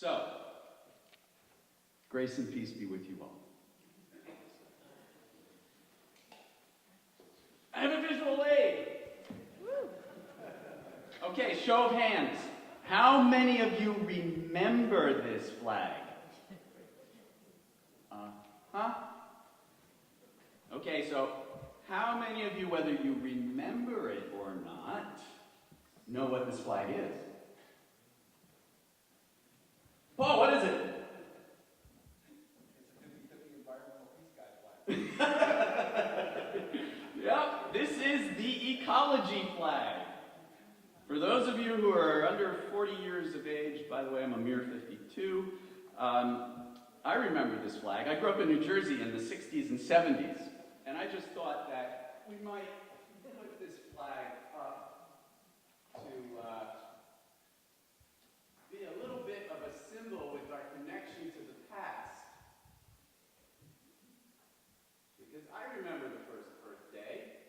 So, grace and peace be with you all. I have a visual aid. Okay, show of hands. How many of you remember this flag? Huh? Okay, so how many of you, whether you remember it or not, know what this flag is? Paul, what is it? It's the environmental peace guy flag. Yep, this is the ecology flag. For those of you who are under 40 years of age, by the way, I'm a mere 52, I remember this flag. I grew up in New Jersey in the 60s and 70s, and I just thought that we might put this flag up to be a little bit of a symbol with our connection to the past. Because I remember the first Earth Day.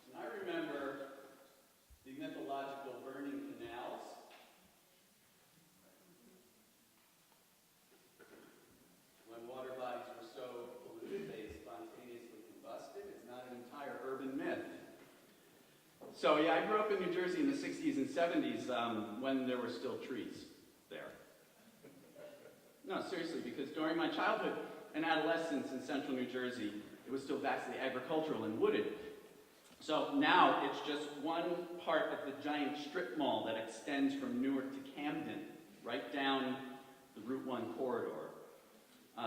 And I remember the mythological burning canals. When water bodies were so polluted they spontaneously combusted. It's not an entire urban myth. So yeah, I grew up in New Jersey in the 60s and 70s when there were still trees there. No, seriously, because during my childhood and adolescence in central New Jersey, it was still vastly agricultural and wooded. So now it's just one part of the giant strip mall that extends from Newark to Camden, right down the Route 1 corridor.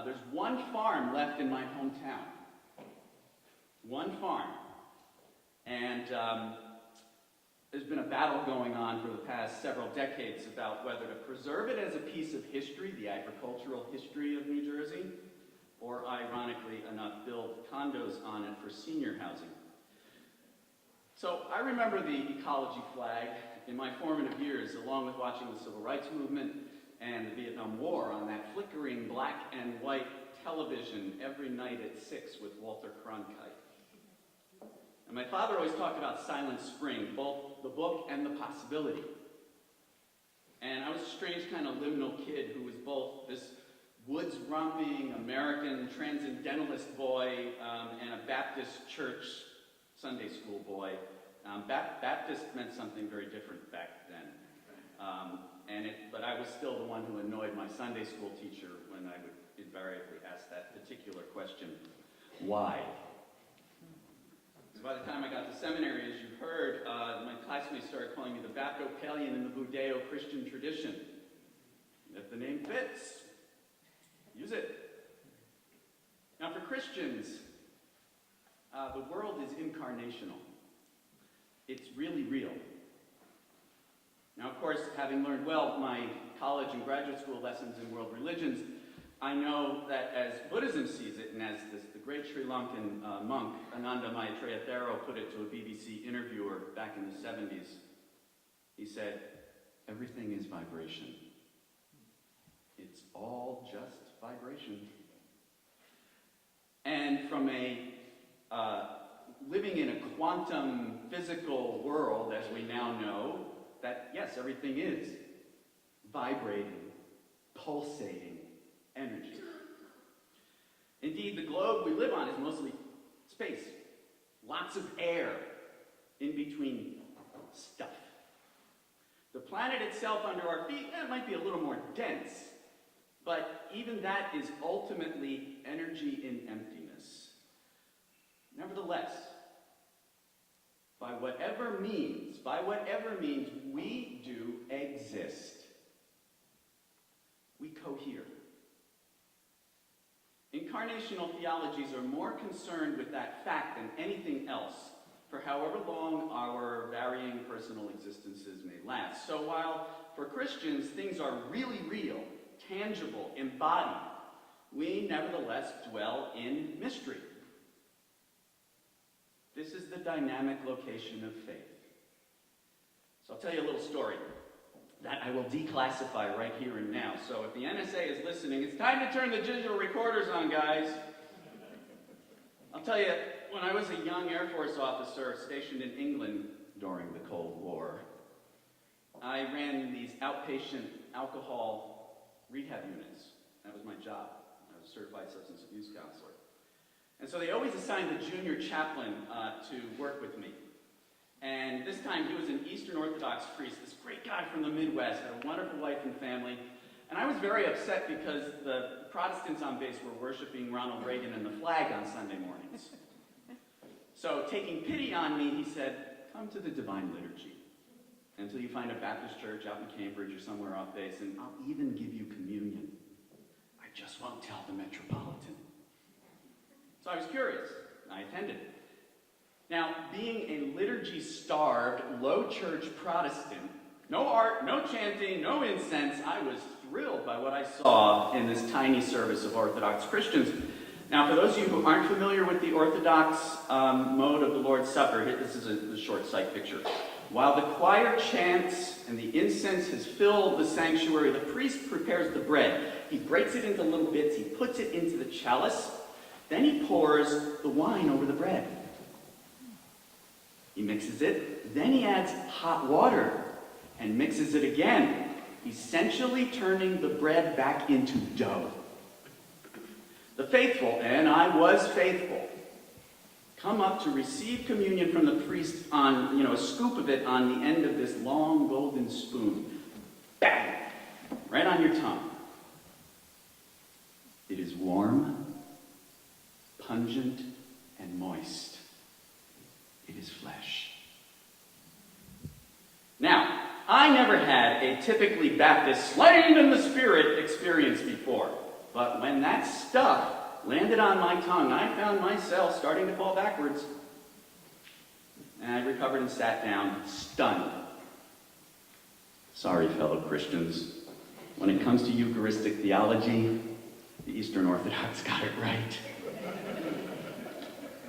There's one farm left in my hometown. One farm. And there's been a battle going on for the past several decades about whether to preserve it as a piece of history, the agricultural history of New Jersey, or ironically enough, build condos on it for senior housing. So I remember the ecology flag in my formative years, along with watching the Civil Rights Movement and the Vietnam War on that flickering black and white television every night at 6 with Walter Cronkite. And my father always talked about Silent Spring, both the book and the possibility. And I was a strange kind of liminal kid who was both this woods romping American transcendentalist boy and a Baptist church Sunday school boy. Baptist meant something very different back then. But I was still the one who annoyed my Sunday school teacher when I would invariably ask that particular question, why? So by the time I got to seminary, as you heard, my classmates started calling me the Baptopalian in the Budeo-Christian tradition. If the name fits, use it. Now for Christians, the world is incarnational. It's really real. Now, of course, having learned well my college and graduate school lessons in world religions, I know that as Buddhism sees it, and as the great Sri Lankan monk Ananda Maitreya Thero put it to a BBC interviewer back in the 70s, he said, everything is vibration. It's all just vibration. And from a living in a quantum physical world, as we now know, that yes, everything is vibrating, pulsating energy. Indeed, the globe we live on is mostly space. Lots of air in between stuff. The planet itself under our feet, might be a little more dense, but even that is ultimately energy in emptiness. Nevertheless, by whatever means, we do exist. We cohere. Incarnational theologies are more concerned with that fact than anything else, for however long our varying personal existences may last. So while for Christians things are really real, tangible, embodied, we nevertheless dwell in mystery. This is the dynamic location of faith. So I'll tell you a little story that I will declassify right here and now. So if the NSA is listening, it's time to turn the digital recorders on, guys. I'll tell you, when I was a young Air Force officer stationed in England during the Cold War, I ran these outpatient alcohol rehab units. That was my job. I was a certified substance abuse counselor. And so they always assigned the junior chaplain to work with me. And this time he was an Eastern Orthodox priest, this great guy from the Midwest, had a wonderful wife and family. And I was very upset because the Protestants on base were worshiping Ronald Reagan and the flag on Sunday mornings. So taking pity on me, he said, come to the Divine Liturgy until you find a Baptist church out in Cambridge or somewhere off base, and I'll even give you communion. I just won't tell the Metropolitan. So I was curious. I attended. Now, being a liturgy-starved, low-church Protestant, no art, no chanting, no incense, I was thrilled by what I saw in this tiny service of Orthodox Christians. Now, for those of you who aren't familiar with the Orthodox mode of the Lord's Supper, this is a short sight picture. While the choir chants and the incense has filled the sanctuary, the priest prepares the bread. He breaks it into little bits, he puts it into the chalice, then he pours the wine over the bread. He mixes it, then he adds hot water and mixes it again, essentially turning the bread back into dough. The faithful, and I was faithful, come up to receive communion from the priest on, a scoop of it on the end of this long golden spoon. Bang! Right on your tongue. It is warm, pungent, and moist. It is flesh. Now, I never had a typically Baptist slain in the spirit experience before, but when that stuff landed on my tongue, I found myself starting to fall backwards. And I recovered and sat down, stunned. Sorry, fellow Christians. When it comes to Eucharistic theology, the Eastern Orthodox got it right.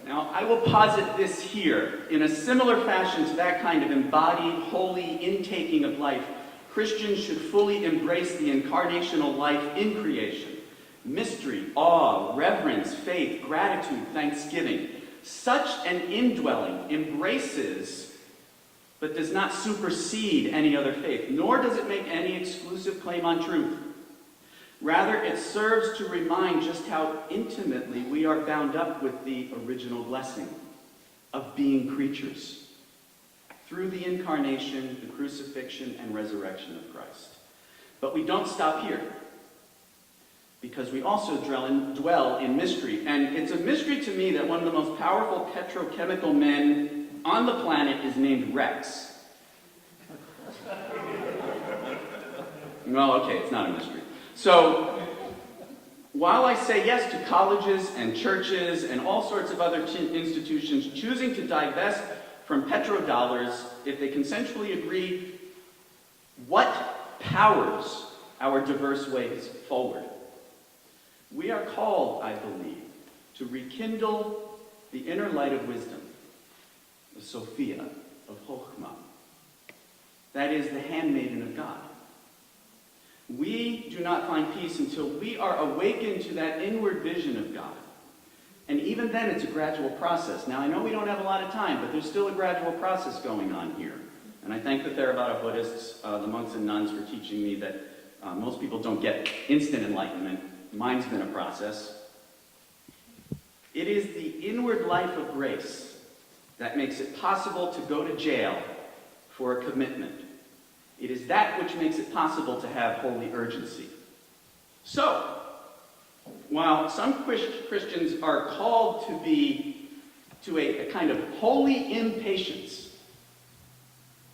Now, I will posit this here. In a similar fashion to that kind of embodied, holy intaking of life, Christians should fully embrace the incarnational life in creation. Mystery, awe, reverence, faith, gratitude, thanksgiving. Such an indwelling embraces, but does not supersede any other faith, nor does it make any exclusive claim on truth. Rather, it serves to remind just how intimately we are bound up with the original blessing of being creatures through the incarnation, the crucifixion, and resurrection of Christ. But we don't stop here, because we also dwell in mystery. And it's a mystery to me that one of the most powerful petrochemical men on the planet is named Rex. Well, okay, it's not a mystery. So, while I say yes to colleges and churches and all sorts of other institutions choosing to divest from petrodollars if they consensually agree, what powers our diverse ways forward? We are called, I believe, to rekindle the inner light of wisdom, the Sophia of Chokhmah. That is, the handmaiden of God. We do not find peace until we are awakened to that inward vision of God. And even then, it's a gradual process. Now, I know we don't have a lot of time, but there's still a gradual process going on here. And I thank the Theravada Buddhists, the monks and nuns, for teaching me that most people don't get instant enlightenment. Mine's been a process. It is the inward life of grace that makes it possible to go to jail for a commitment. It is that which makes it possible to have holy urgency. So, while some Christians are called to a kind of holy impatience,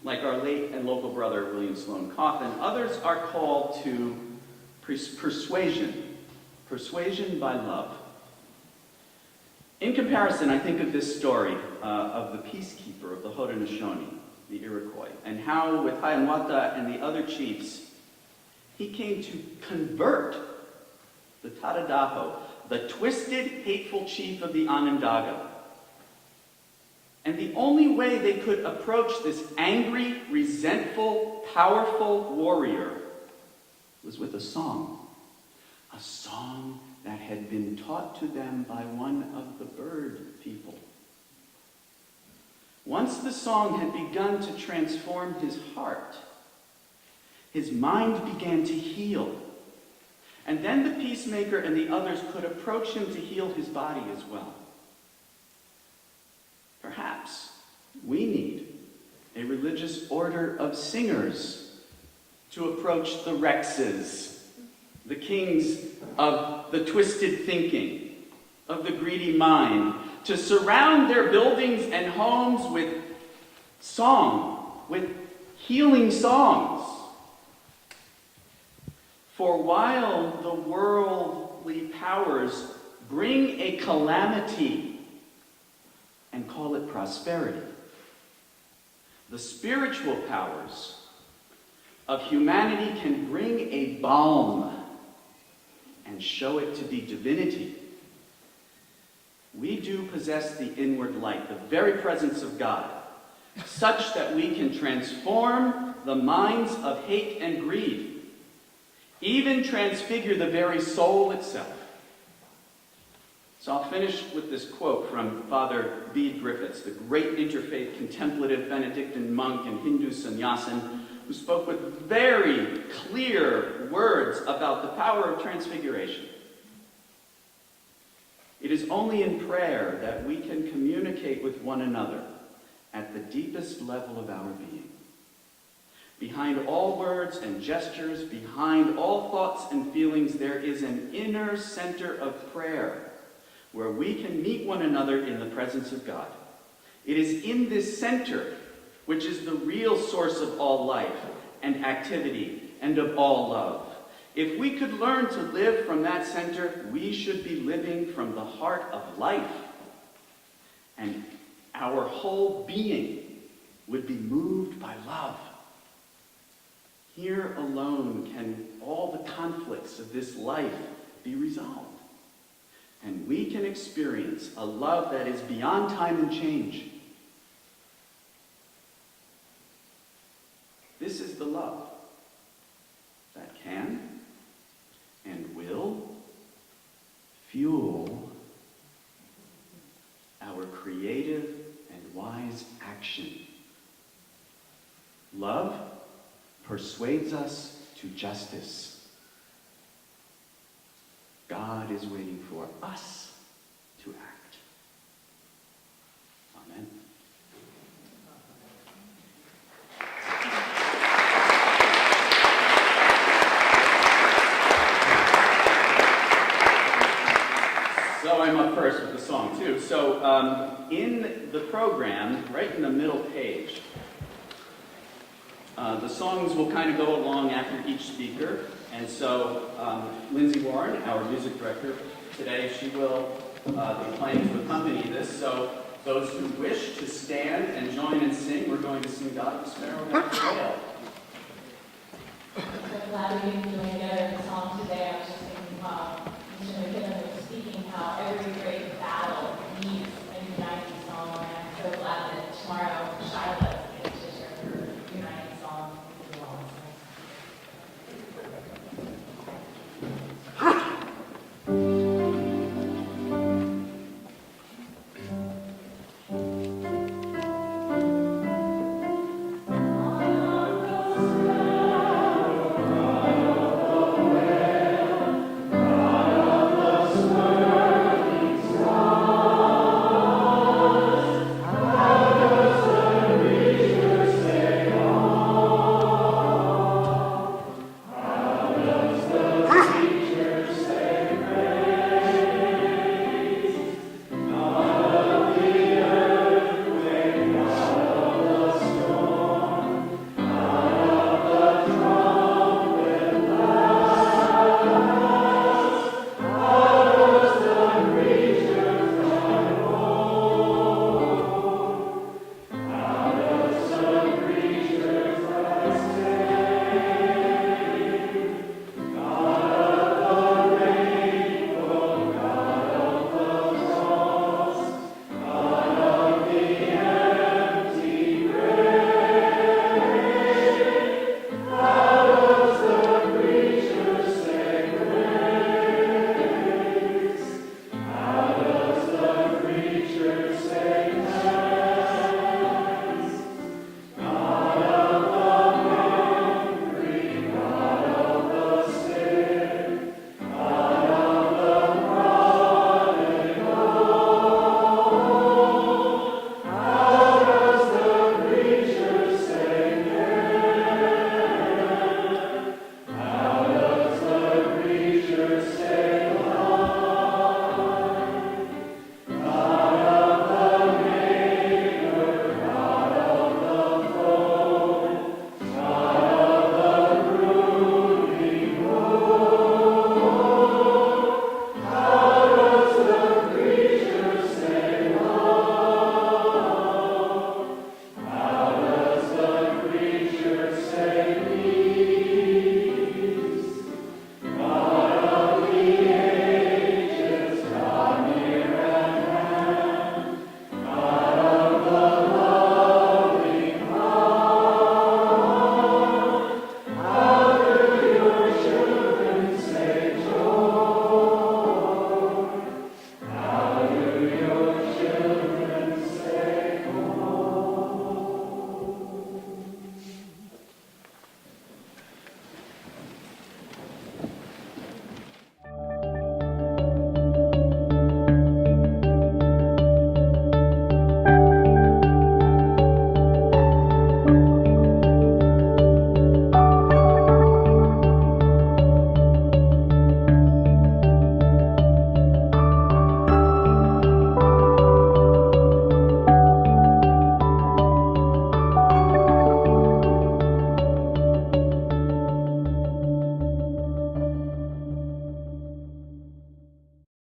like our late and local brother William Sloane Coffin, others are called to persuasion by love. In comparison, I think of this story of the peacekeeper of the Haudenosaunee, the Iroquois, and how with Hiawatha and the other chiefs, he came to convert the Tadadaho, the twisted, hateful chief of the Onondaga. And the only way they could approach this angry, resentful, powerful warrior was with a song that had been taught to them by one of the bird people. Once the song had begun to transform his heart, his mind began to heal. And then the peacemaker and the others could approach him to heal his body as well. Perhaps we need a religious order of singers to approach the Rexes, the kings of the twisted thinking, of the greedy mind, to surround their buildings and homes with song, with healing songs. For while the worldly powers bring a calamity and call it prosperity, the spiritual powers of humanity can bring a balm and show it to be divinity. We do possess the inward light, the very presence of God, such that we can transform the minds of hate and greed, even transfigure the very soul itself. So I'll finish with this quote from Father Bede Griffiths, the great interfaith contemplative Benedictine monk and Hindu sannyasin, who spoke with very clear words about the power of transfiguration. It is only in prayer that we can communicate with one another at the deepest level of our being. Behind all words and gestures, behind all thoughts and feelings, there is an inner center of prayer where we can meet one another in the presence of God. It is in this center, which is the real source of all life and activity and of all love. If we could learn to live from that center, we should be living from the heart of life. And our whole being would be moved by love. Here alone can all the conflicts of this life be resolved. And we can experience a love that is beyond time and change. This is the love that can and will fuel our creative and wise action. Love persuades us to justice. God is waiting for us to act. Amen. So I'm up first with the song too. So in the program, right in the middle page, the songs will kind of go along after each speaker. And so Lindsay Warren, our music director today, she will be playing to accompany this. So those who wish to stand and join and sing, we're going to sing God the Sparrow Never Fail. I'm so glad we can join together in the song today. I was just thinking, wow,